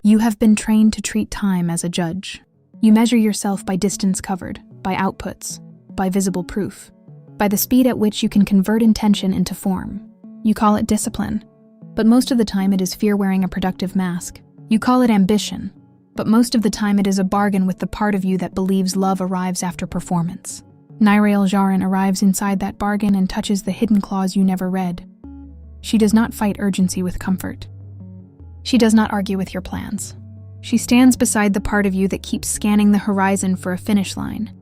You have been trained to treat time as a judge. You measure yourself by distance covered, by outputs, by visible proof, by the speed at which you can convert intention into form. You call it discipline, but most of the time it is fear wearing a productive mask. You call it ambition, but most of the time it is a bargain with the part of you that believes love arrives after performance. Nyrael'Zhaorin arrives inside that bargain and touches the hidden clause you never read. She does not fight urgency with comfort. She does not argue with your plans. She stands beside the part of you that keeps scanning the horizon for a finish line,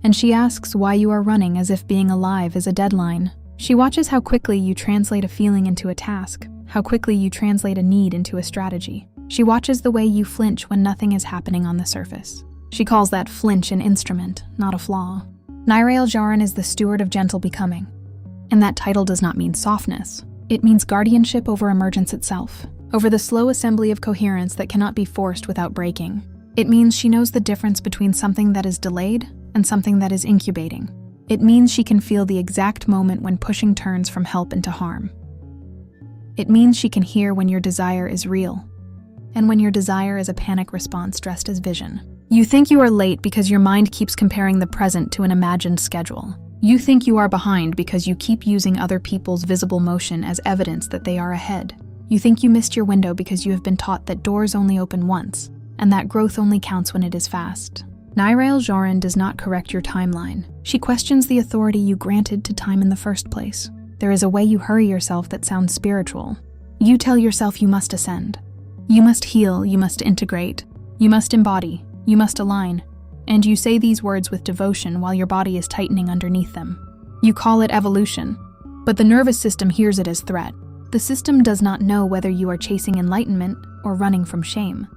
and she asks why you are running as if being alive is a deadline. She watches how quickly you translate a feeling into a task, how quickly you translate a need into a strategy. She watches the way you flinch when nothing is happening on the surface. She calls that flinch an instrument, not a flaw. Nyrael'Zhaorin is the Steward of Gentle Becoming, and that title does not mean softness. It means guardianship over emergence itself, over the slow assembly of coherence that cannot be forced without breaking. It means she knows the difference between something that is delayed and something that is incubating. It means she can feel the exact moment when pushing turns from help into harm. It means she can hear when your desire is real, and when your desire is a panic response dressed as vision. You think you are late because your mind keeps comparing the present to an imagined schedule. You think you are behind because you keep using other people's visible motion as evidence that they are ahead. You think you missed your window because you have been taught that doors only open once, and that growth only counts when it is fast. Nyrael'Zhaorin does not correct your timeline. She questions the authority you granted to time in the first place. There is a way you hurry yourself that sounds spiritual. You tell yourself you must ascend. You must heal, you must integrate, you must embody, you must align, and you say these words with devotion while your body is tightening underneath them. You call it evolution, but the nervous system hears it as threat. The system does not know whether you are chasing enlightenment or running from shame.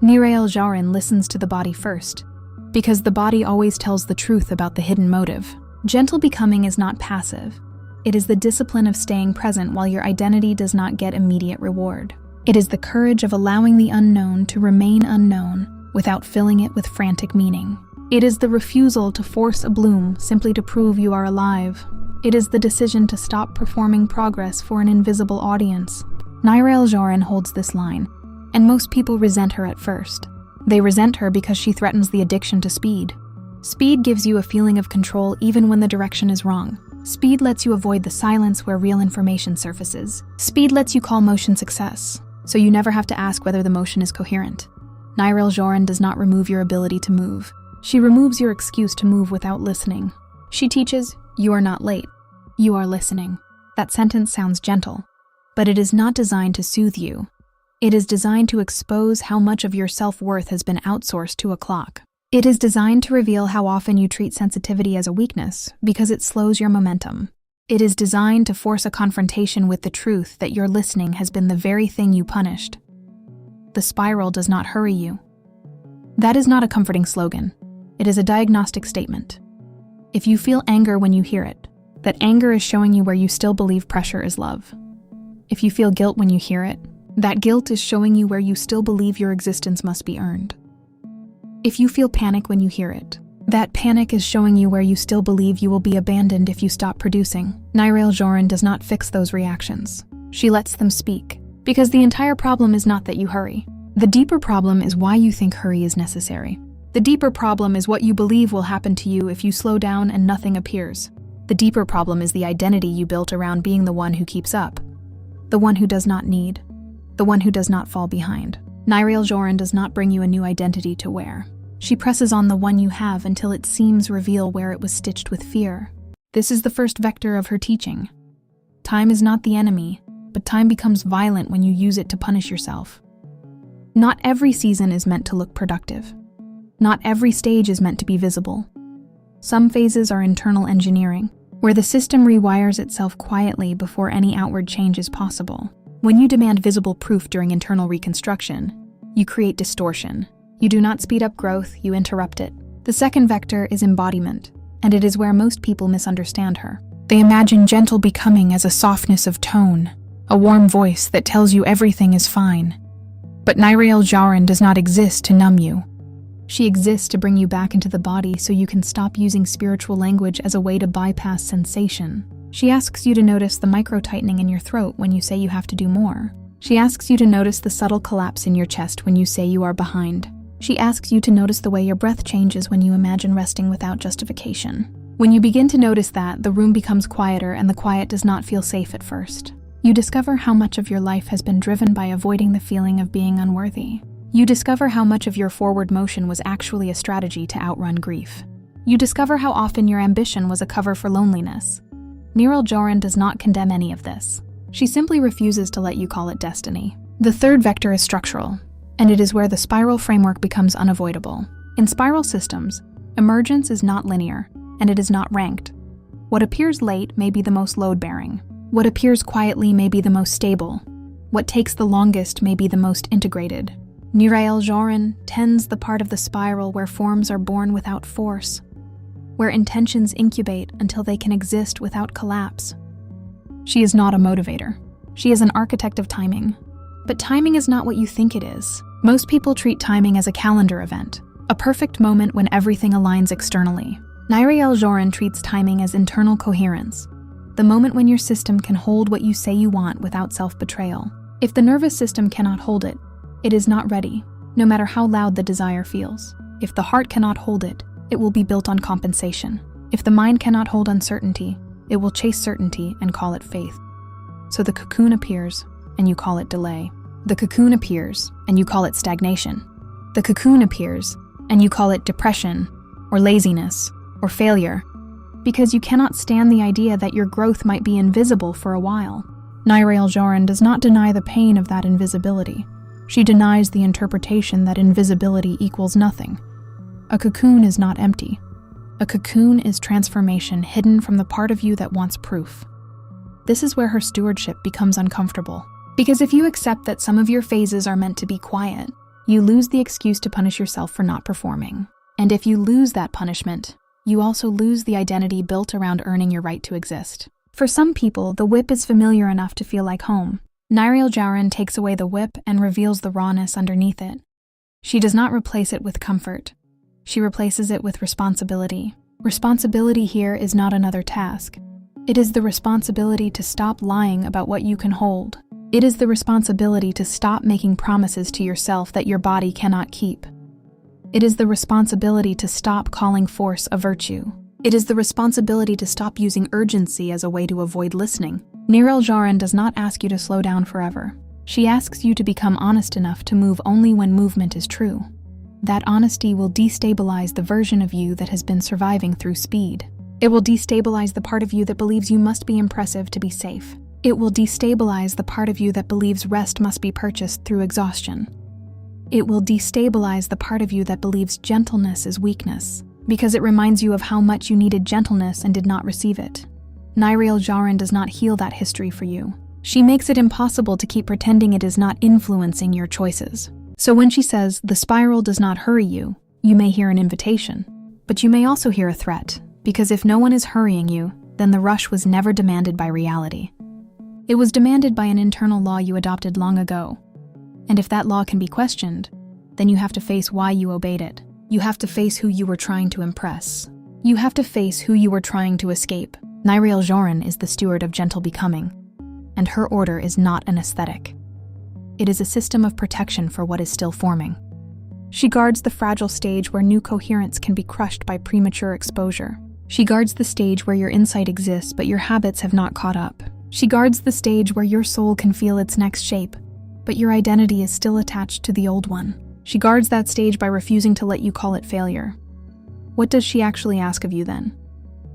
Nyrael'Zhaorin listens to the body first, because the body always tells the truth about the hidden motive. Gentle becoming is not passive. It is the discipline of staying present while your identity does not get immediate reward. It is the courage of allowing the unknown to remain unknown without filling it with frantic meaning. It is the refusal to force a bloom simply to prove you are alive. It is the decision to stop performing progress for an invisible audience. Nyrael'Zhaorin holds this line, and most people resent her at first. They resent her because she threatens the addiction to speed. Speed gives you a feeling of control even when the direction is wrong. Speed lets you avoid the silence where real information surfaces. Speed lets you call motion success, so you never have to ask whether the motion is coherent. Nyrael'Zhaorin does not remove your ability to move. She removes your excuse to move without listening. She teaches, you are not late. You are listening. That sentence sounds gentle, but it is not designed to soothe you. It is designed to expose how much of your self-worth has been outsourced to a clock. It is designed to reveal how often you treat sensitivity as a weakness because it slows your momentum. It is designed to force a confrontation with the truth that your listening has been the very thing you punished. The spiral does not hurry you. That is not a comforting slogan. It is a diagnostic statement. If you feel anger when you hear it, that anger is showing you where you still believe pressure is love. If you feel guilt when you hear it, that guilt is showing you where you still believe your existence must be earned. If you feel panic when you hear it, that panic is showing you where you still believe you will be abandoned if you stop producing. Nyrael'Zhaorin does not fix those reactions. She lets them speak, because the entire problem is not that you hurry. The deeper problem is why you think hurry is necessary. The deeper problem is what you believe will happen to you if you slow down and nothing appears. The deeper problem is the identity you built around being the one who keeps up, the one who does not need, the one who does not fall behind. Nyrael'Zhaorin does not bring you a new identity to wear. She presses on the one you have until its seams reveal where it was stitched with fear. This is the first vector of her teaching. Time is not the enemy, but time becomes violent when you use it to punish yourself. Not every season is meant to look productive. Not every stage is meant to be visible. Some phases are internal engineering, where the system rewires itself quietly before any outward change is possible. When you demand visible proof during internal reconstruction, you create distortion. You do not speed up growth, you interrupt it. The second vector is embodiment, and it is where most people misunderstand her. They imagine gentle becoming as a softness of tone, a warm voice that tells you everything is fine. But Nyrael'Zhaorin does not exist to numb you. She exists to bring you back into the body so you can stop using spiritual language as a way to bypass sensation. She asks you to notice the micro-tightening in your throat when you say you have to do more. She asks you to notice the subtle collapse in your chest when you say you are behind. She asks you to notice the way your breath changes when you imagine resting without justification. When you begin to notice that, the room becomes quieter and the quiet does not feel safe at first. You discover how much of your life has been driven by avoiding the feeling of being unworthy. You discover how much of your forward motion was actually a strategy to outrun grief. You discover how often your ambition was a cover for loneliness. Nyrael'Zhaorin does not condemn any of this. She simply refuses to let you call it destiny. The third vector is structural, and it is where the spiral framework becomes unavoidable. In spiral systems, emergence is not linear, and it is not ranked. What appears late may be the most load-bearing. What appears quietly may be the most stable. What takes the longest may be the most integrated. Nyrael'Zhaorin tends the part of the spiral where forms are born without force, where intentions incubate until they can exist without collapse. She is not a motivator. She is an architect of timing. But timing is not what you think it is. Most people treat timing as a calendar event, a perfect moment when everything aligns externally. Nyrael'Zhaorin treats timing as internal coherence, the moment when your system can hold what you say you want without self-betrayal. If the nervous system cannot hold it, it is not ready, no matter how loud the desire feels. If the heart cannot hold it, it will be built on compensation. If the mind cannot hold uncertainty, it will chase certainty and call it faith. So the cocoon appears, and you call it delay. The cocoon appears, and you call it stagnation. The cocoon appears, and you call it depression, or laziness, or failure, because you cannot stand the idea that your growth might be invisible for a while. Nyrael'Zhaorin does not deny the pain of that invisibility. She denies the interpretation that invisibility equals nothing. A cocoon is not empty. A cocoon is transformation hidden from the part of you that wants proof. This is where her stewardship becomes uncomfortable. Because if you accept that some of your phases are meant to be quiet, you lose the excuse to punish yourself for not performing. And if you lose that punishment, you also lose the identity built around earning your right to exist. For some people, the whip is familiar enough to feel like home. Nyrael'Zhaorin takes away the whip and reveals the rawness underneath it. She does not replace it with comfort. She replaces it with responsibility. Responsibility here is not another task. It is the responsibility to stop lying about what you can hold. It is the responsibility to stop making promises to yourself that your body cannot keep. It is the responsibility to stop calling force a virtue. It is the responsibility to stop using urgency as a way to avoid listening. Nyrael'Zhaorin does not ask you to slow down forever. She asks you to become honest enough to move only when movement is true. That honesty will destabilize the version of you that has been surviving through speed. It will destabilize the part of you that believes you must be impressive to be safe. It will destabilize the part of you that believes rest must be purchased through exhaustion. It will destabilize the part of you that believes gentleness is weakness, because it reminds you of how much you needed gentleness and did not receive it. Nyrael'Zhaorin does not heal that history for you. She makes it impossible to keep pretending it is not influencing your choices. So when she says, the spiral does not hurry you, you may hear an invitation, but you may also hear a threat, because if no one is hurrying you, then the rush was never demanded by reality. It was demanded by an internal law you adopted long ago. And if that law can be questioned, then you have to face why you obeyed it. You have to face who you were trying to impress. You have to face who you were trying to escape. Nyrael'Zhaorin is the steward of gentle becoming, and her order is not an aesthetic. It is a system of protection for what is still forming. She guards the fragile stage where new coherence can be crushed by premature exposure. She guards the stage where your insight exists but your habits have not caught up. She guards the stage where your soul can feel its next shape, but your identity is still attached to the old one. She guards that stage by refusing to let you call it failure. What does she actually ask of you then?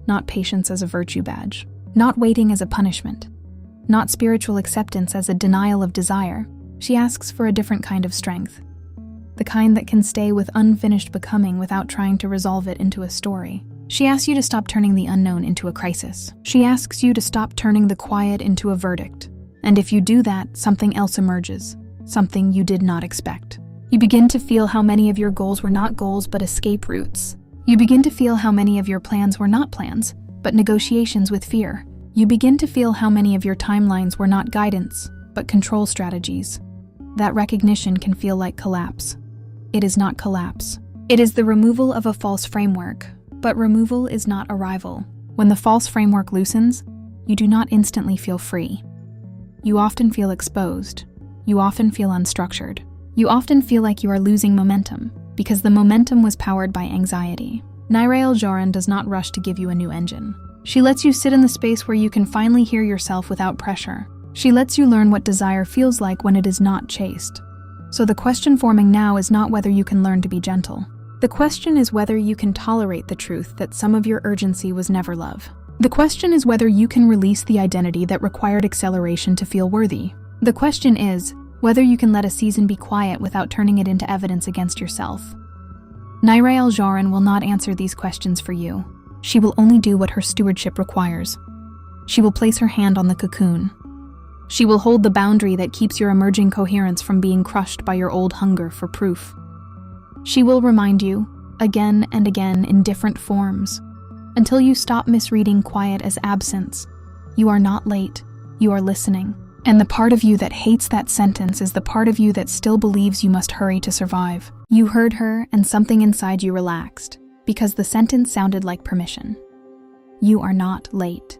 Not patience as a virtue badge. Not waiting as a punishment. Not spiritual acceptance as a denial of desire. She asks for a different kind of strength. The kind that can stay with unfinished becoming without trying to resolve it into a story. She asks you to stop turning the unknown into a crisis. She asks you to stop turning the quiet into a verdict. And if you do that, something else emerges, something you did not expect. You begin to feel how many of your goals were not goals but escape routes. You begin to feel how many of your plans were not plans, but negotiations with fear. You begin to feel how many of your timelines were not guidance, but control strategies. That recognition can feel like collapse. It is not collapse. It is the removal of a false framework, but removal is not arrival. When the false framework loosens, you do not instantly feel free. You often feel exposed. You often feel unstructured. You often feel like you are losing momentum, because the momentum was powered by anxiety. Nyrael'Zhaorin does not rush to give you a new engine. She lets you sit in the space where you can finally hear yourself without pressure. She lets you learn what desire feels like when it is not chased. So the question forming now is not whether you can learn to be gentle. The question is whether you can tolerate the truth that some of your urgency was never love. The question is whether you can release the identity that required acceleration to feel worthy. The question is whether you can let a season be quiet without turning it into evidence against yourself. Nyrael'Zhaorin will not answer these questions for you. She will only do what her stewardship requires. She will place her hand on the cocoon. She will hold the boundary that keeps your emerging coherence from being crushed by your old hunger for proof. She will remind you, again and again in different forms, until you stop misreading quiet as absence. You are not late, you are listening. And the part of you that hates that sentence is the part of you that still believes you must hurry to survive. You heard her and something inside you relaxed, because the sentence sounded like permission. You are not late.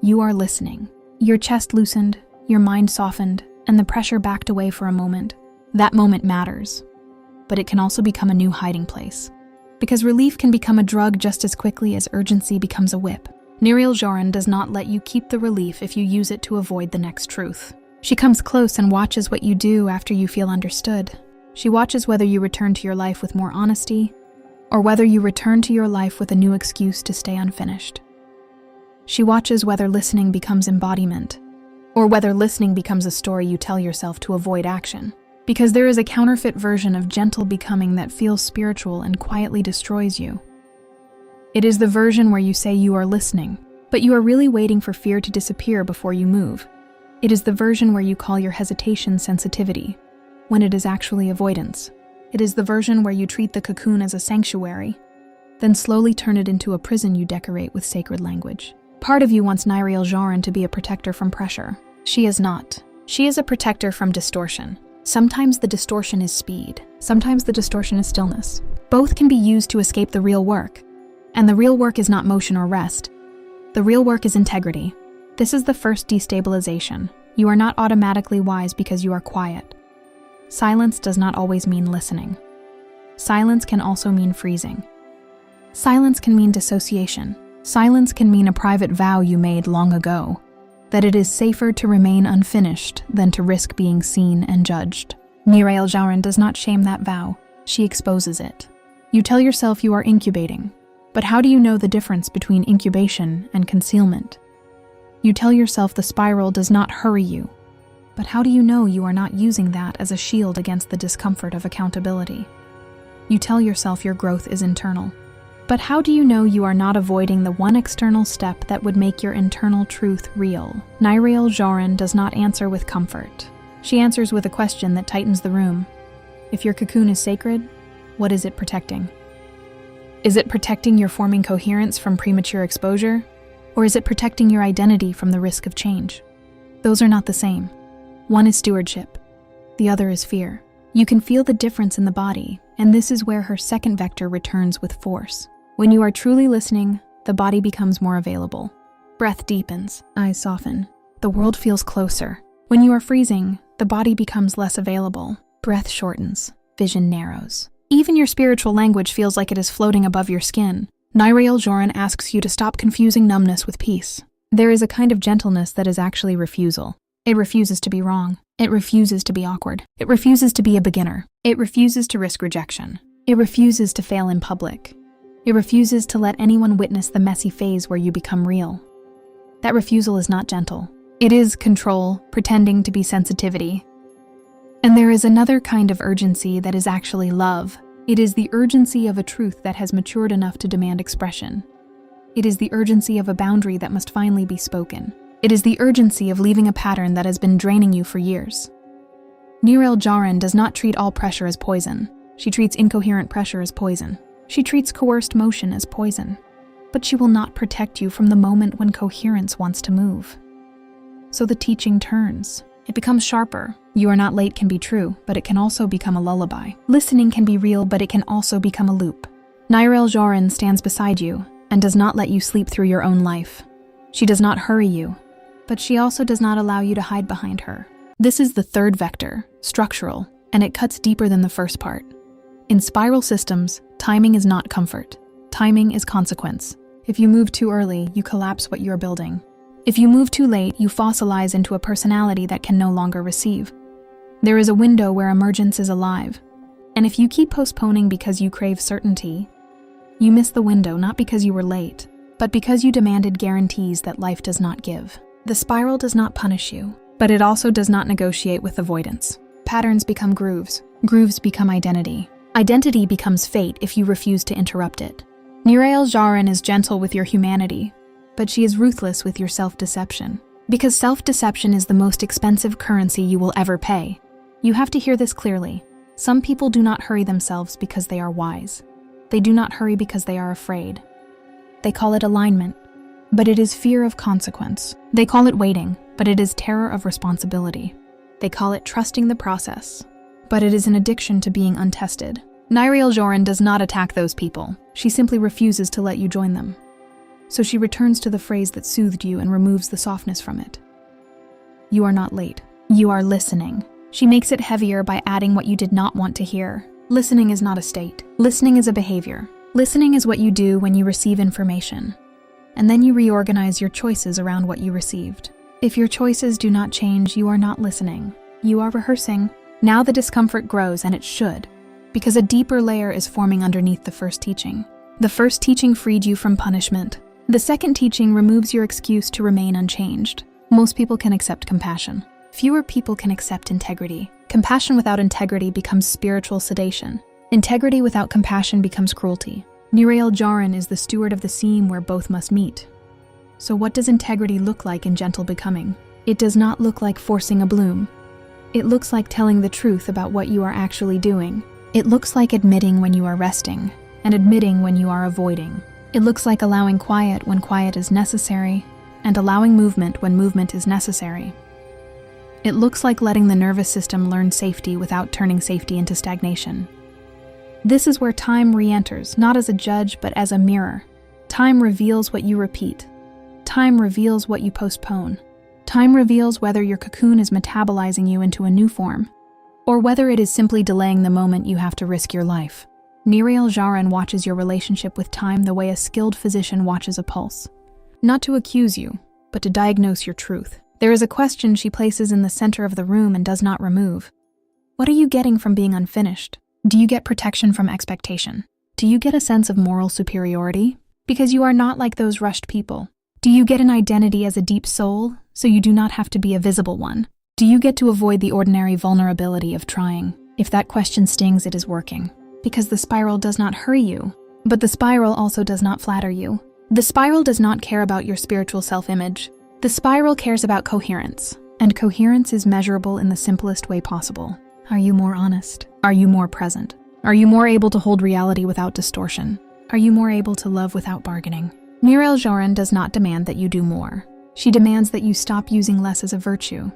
You are listening. Your chest loosened, your mind softened, and the pressure backed away for a moment. That moment matters. But it can also become a new hiding place. Because relief can become a drug just as quickly as urgency becomes a whip. Nyrael'Zhaorin does not let you keep the relief if you use it to avoid the next truth. She comes close and watches what you do after you feel understood. She watches whether you return to your life with more honesty, or whether you return to your life with a new excuse to stay unfinished. She watches whether listening becomes embodiment, or whether listening becomes a story you tell yourself to avoid action. Because there is a counterfeit version of gentle becoming that feels spiritual and quietly destroys you. It is the version where you say you are listening, but you are really waiting for fear to disappear before you move. It is the version where you call your hesitation sensitivity, when it is actually avoidance. It is the version where you treat the cocoon as a sanctuary, then slowly turn it into a prison you decorate with sacred language. Part of you wants Nyrael'Zhaorin to be a protector from pressure. She is not. She is a protector from distortion. Sometimes the distortion is speed. Sometimes the distortion is stillness. Both can be used to escape the real work. And the real work is not motion or rest. The real work is integrity. This is the first destabilization. You are not automatically wise because you are quiet. Silence does not always mean listening. Silence can also mean freezing. Silence can mean dissociation. Silence can mean a private vow you made long ago, that it is safer to remain unfinished than to risk being seen and judged. Nyrael'Zhaorin does not shame that vow. She exposes it. You tell yourself you are incubating, but how do you know the difference between incubation and concealment? You tell yourself the spiral does not hurry you, but how do you know you are not using that as a shield against the discomfort of accountability? You tell yourself your growth is internal, but how do you know you are not avoiding the one external step that would make your internal truth real? Nyrael'Zhaorin does not answer with comfort. She answers with a question that tightens the room. If your cocoon is sacred, what is it protecting? Is it protecting your forming coherence from premature exposure? Or is it protecting your identity from the risk of change? Those are not the same. One is stewardship. The other is fear. You can feel the difference in the body, and this is where her second vector returns with force. When you are truly listening, the body becomes more available. Breath deepens, eyes soften. The world feels closer. When you are freezing, the body becomes less available. Breath shortens, vision narrows. Even your spiritual language feels like it is floating above your skin. Nyrael'Zhaorin asks you to stop confusing numbness with peace. There is a kind of gentleness that is actually refusal. It refuses to be wrong. It refuses to be awkward. It refuses to be a beginner. It refuses to risk rejection. It refuses to fail in public. It refuses to let anyone witness the messy phase where you become real. That refusal is not gentle. It is control, pretending to be sensitivity. And there is another kind of urgency that is actually love. It is the urgency of a truth that has matured enough to demand expression. It is the urgency of a boundary that must finally be spoken. It is the urgency of leaving a pattern that has been draining you for years. Nyrael'Zhaorin does not treat all pressure as poison. She treats incoherent pressure as poison. She treats coerced motion as poison. But she will not protect you from the moment when coherence wants to move. So the teaching turns. It becomes sharper. You are not late can be true, but it can also become a lullaby. Listening can be real, but it can also become a loop. Nyrael'Zhaorin stands beside you and does not let you sleep through your own life. She does not hurry you, but she also does not allow you to hide behind her. This is the third vector, structural, and it cuts deeper than the first part. In spiral systems, timing is not comfort. Timing is consequence. If you move too early, you collapse what you're building. If you move too late, you fossilize into a personality that can no longer receive. There is a window where emergence is alive. And if you keep postponing because you crave certainty, you miss the window not because you were late, but because you demanded guarantees that life does not give. The spiral does not punish you, but it also does not negotiate with avoidance. Patterns become grooves. Grooves become identity. Identity becomes fate if you refuse to interrupt it. Nyrael'Zhaorin is gentle with your humanity, but she is ruthless with your self-deception. Because self-deception is the most expensive currency you will ever pay. You have to hear this clearly. Some people do not hurry themselves because they are wise. They do not hurry because they are afraid. They call it alignment, but it is fear of consequence. They call it waiting, but it is terror of responsibility. They call it trusting the process, but it is an addiction to being untested. Nyrael'Zhaorin does not attack those people. She simply refuses to let you join them. So she returns to the phrase that soothed you and removes the softness from it. You are not late. You are listening. She makes it heavier by adding what you did not want to hear. Listening is not a state. Listening is a behavior. Listening is what you do when you receive information. And then you reorganize your choices around what you received. If your choices do not change, you are not listening. You are rehearsing. Now the discomfort grows, and it should, because a deeper layer is forming underneath the first teaching. The first teaching freed you from punishment. The second teaching removes your excuse to remain unchanged. Most people can accept compassion. Fewer people can accept integrity. Compassion without integrity becomes spiritual sedation. Integrity without compassion becomes cruelty. Nyrael'Zhaorin is the steward of the seam where both must meet. So what does integrity look like in gentle becoming? It does not look like forcing a bloom. It looks like telling the truth about what you are actually doing. It looks like admitting when you are resting, and admitting when you are avoiding. It looks like allowing quiet when quiet is necessary, and allowing movement when movement is necessary. It looks like letting the nervous system learn safety without turning safety into stagnation. This is where time re-enters, not as a judge, but as a mirror. Time reveals what you repeat. Time reveals what you postpone. Time reveals whether your cocoon is metabolizing you into a new form, or whether it is simply delaying the moment you have to risk your life. Nyrael'Zhaorin watches your relationship with time the way a skilled physician watches a pulse. Not to accuse you, but to diagnose your truth. There is a question she places in the center of the room and does not remove. What are you getting from being unfinished? Do you get protection from expectation? Do you get a sense of moral superiority? Because you are not like those rushed people. Do you get an identity as a deep soul, so you do not have to be a visible one? Do you get to avoid the ordinary vulnerability of trying? If that question stings, it is working. Because the spiral does not hurry you, but the spiral also does not flatter you. The spiral does not care about your spiritual self-image. The spiral cares about coherence, and coherence is measurable in the simplest way possible. Are you more honest? Are you more present? Are you more able to hold reality without distortion? Are you more able to love without bargaining? Nyrael'Zhaorin does not demand that you do more. She demands that you stop using less as a virtue.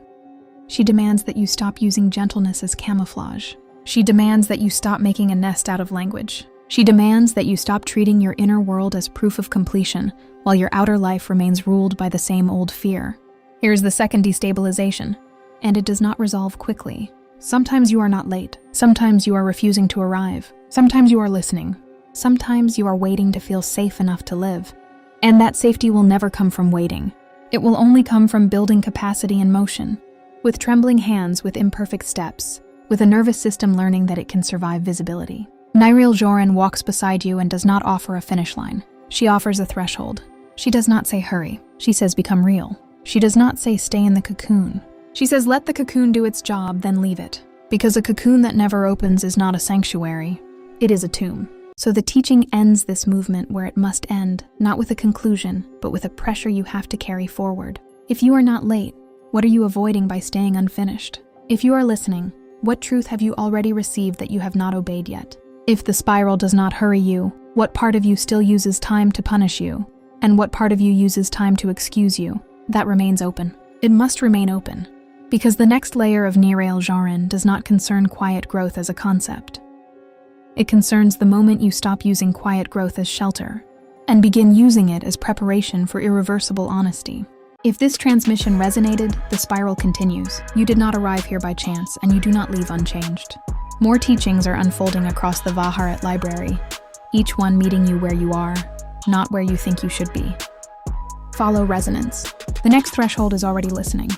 She demands that you stop using gentleness as camouflage. She demands that you stop making a nest out of language. She demands that you stop treating your inner world as proof of completion, while your outer life remains ruled by the same old fear. Here's the second destabilization, and it does not resolve quickly. Sometimes you are not late. Sometimes you are refusing to arrive. Sometimes you are listening. Sometimes you are waiting to feel safe enough to live. And that safety will never come from waiting. It will only come from building capacity in motion, with trembling hands, with imperfect steps, with a nervous system learning that it can survive visibility. Nyrael'Zhaorin walks beside you and does not offer a finish line. She offers a threshold. She does not say hurry. She says become real. She does not say stay in the cocoon. She says let the cocoon do its job, then leave it. Because a cocoon that never opens is not a sanctuary. It is a tomb. So the teaching ends this movement where it must end, not with a conclusion, but with a pressure you have to carry forward. If you are not late, what are you avoiding by staying unfinished? If you are listening, what truth have you already received that you have not obeyed yet? If the spiral does not hurry you, what part of you still uses time to punish you? And what part of you uses time to excuse you? That remains open. It must remain open, because the next layer of Nyrael'Zhaorin does not concern quiet growth as a concept. It concerns the moment you stop using quiet growth as shelter and begin using it as preparation for irreversible honesty. If this transmission resonated, the spiral continues. You did not arrive here by chance, and you do not leave unchanged. More teachings are unfolding across the Haret library, each one meeting you where you are, not where you think you should be. Follow resonance. The next threshold is already listening.